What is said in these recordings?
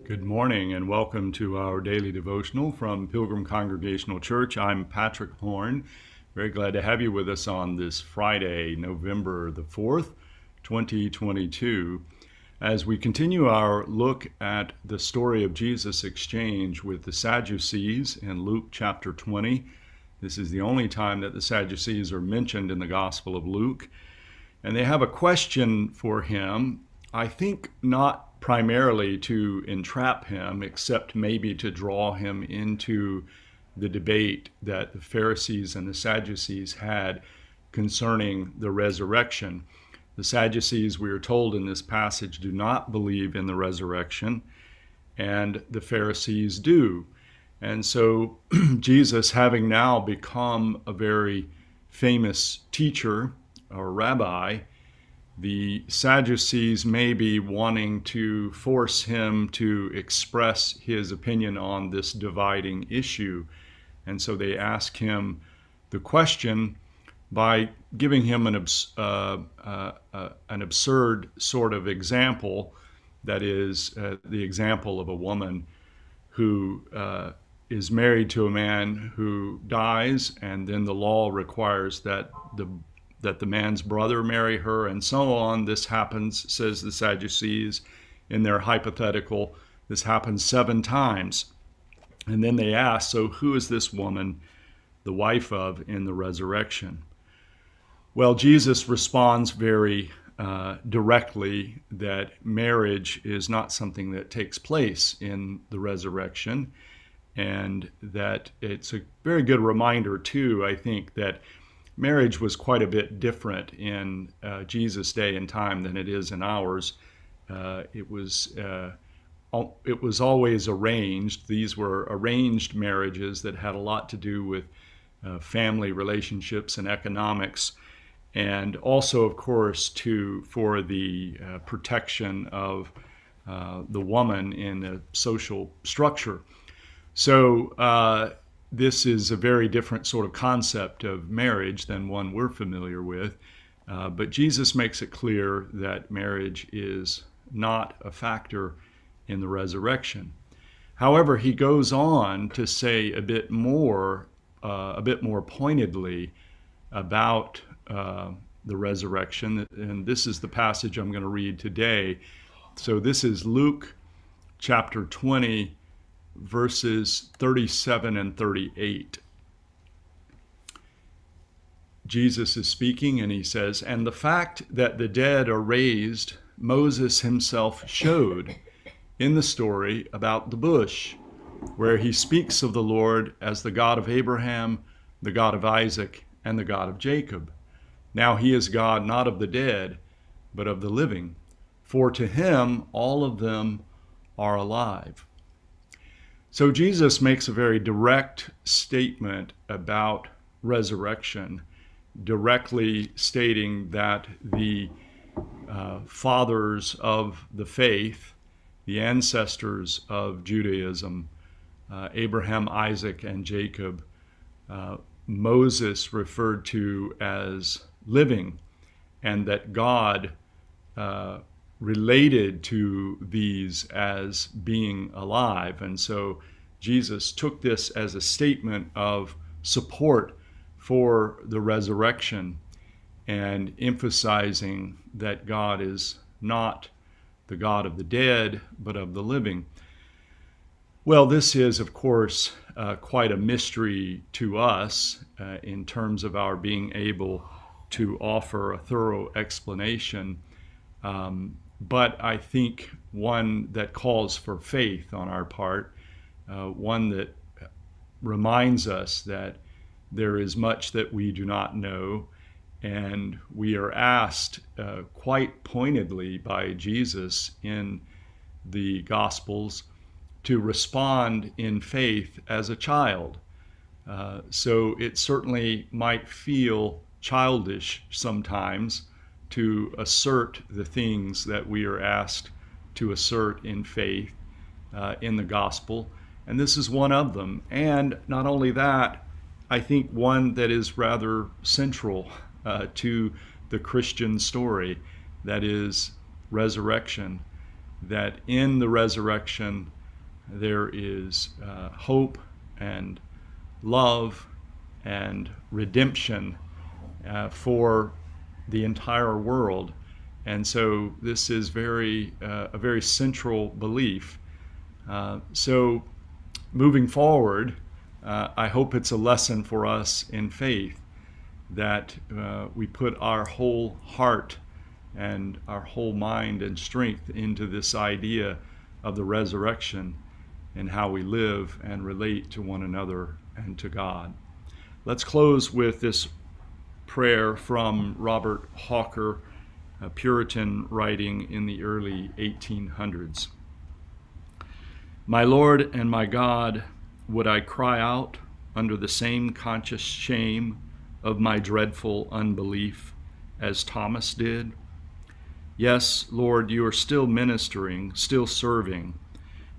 Good morning and welcome to our daily devotional from Pilgrim Congregational Church. I'm Patrick Horn. Very glad to have you with us on this Friday, November the 4th, 2022, as we continue our look at the story of Jesus' exchange with the Sadducees in Luke chapter 20. This is the only time that the Sadducees are mentioned in the Gospel of Luke. And they have a question for him, I think not primarily to entrap him, except maybe to draw him into the debate that the Pharisees and the Sadducees had concerning the resurrection. The Sadducees, we are told in this passage, do not believe in the resurrection, and the Pharisees do. And so Jesus, having now become a very famous teacher or rabbi, the Sadducees may be wanting to force him to express his opinion on this dividing issue. And so they ask him the question by giving him an absurd sort of example, that is the example of a woman who is married to a man who dies, and then the law requires that the man's brother marry her, and so on. This happens, says the Sadducees, in their hypothetical, this happens 7 times. And then they ask, so who is this woman the wife of in the resurrection? Well, Jesus responds very directly that marriage is not something that takes place in the resurrection, and that it's a very good reminder, too, I think, that marriage was quite a bit different in Jesus' day and time than it is in ours. It was always arranged. These were arranged marriages that had a lot to do with family relationships and economics, and also, of course, for the protection of the woman in a social structure. So this is a very different sort of concept of marriage than one we're familiar with. But Jesus makes it clear that marriage is not a factor in the resurrection. However, he goes on to say a bit more pointedly about the resurrection. And this is the passage I'm going to read today. So this is Luke chapter 20, verses 37 and 38. Jesus is speaking, and he says, "And the fact that the dead are raised, Moses himself showed in the story about the bush, where he speaks of the Lord as the God of Abraham, the God of Isaac, and the God of Jacob. Now he is God not of the dead, but of the living, for to him all of them are alive." So Jesus makes a very direct statement about resurrection, directly stating that the fathers of the faith, the ancestors of Judaism, Abraham, Isaac, and Jacob, Moses referred to as living, and that God related to these as being alive. And so Jesus took this as a statement of support for the resurrection, and emphasizing that God is not the God of the dead, but of the living. Well, this is, of course, quite a mystery to us in terms of our being able to offer a thorough explanation. But I think one that calls for faith on our part, one that reminds us that there is much that we do not know, and we are asked quite pointedly by Jesus in the Gospels to respond in faith as a child. So it certainly might feel childish sometimes to assert the things that we are asked to assert in faith in the gospel. And this is one of them. And not only that, I think one that is rather central to the Christian story, that is resurrection, that in the resurrection there is hope and love and redemption for the entire world. And so this is a very central belief. So moving forward, I hope it's a lesson for us in faith that we put our whole heart and our whole mind and strength into this idea of the resurrection and how we live and relate to one another and to God. Let's close with this prayer from Robert Hawker, a Puritan writing in the early 1800s. My Lord and my God, would I cry out under the same conscious shame of my dreadful unbelief as Thomas did? Yes, Lord, you are still ministering, still serving,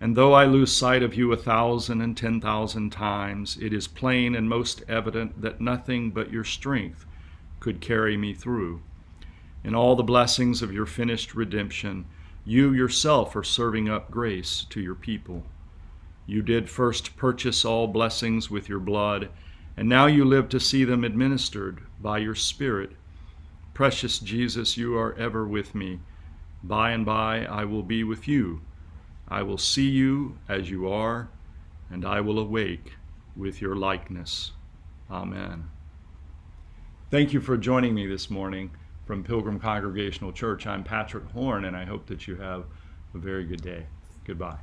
and though I lose sight of you 1,000 and 10,000 times, it is plain and most evident that nothing but your strength could carry me through. In all the blessings of your finished redemption, you yourself are serving up grace to your people. You did first purchase all blessings with your blood, and now you live to see them administered by your Spirit. Precious Jesus, you are ever with me. By and by I will be with you. I will see you as you are, and I will awake with your likeness. Amen. Thank you for joining me this morning from Pilgrim Congregational Church. I'm Patrick Horn, and I hope that you have a very good day. Goodbye.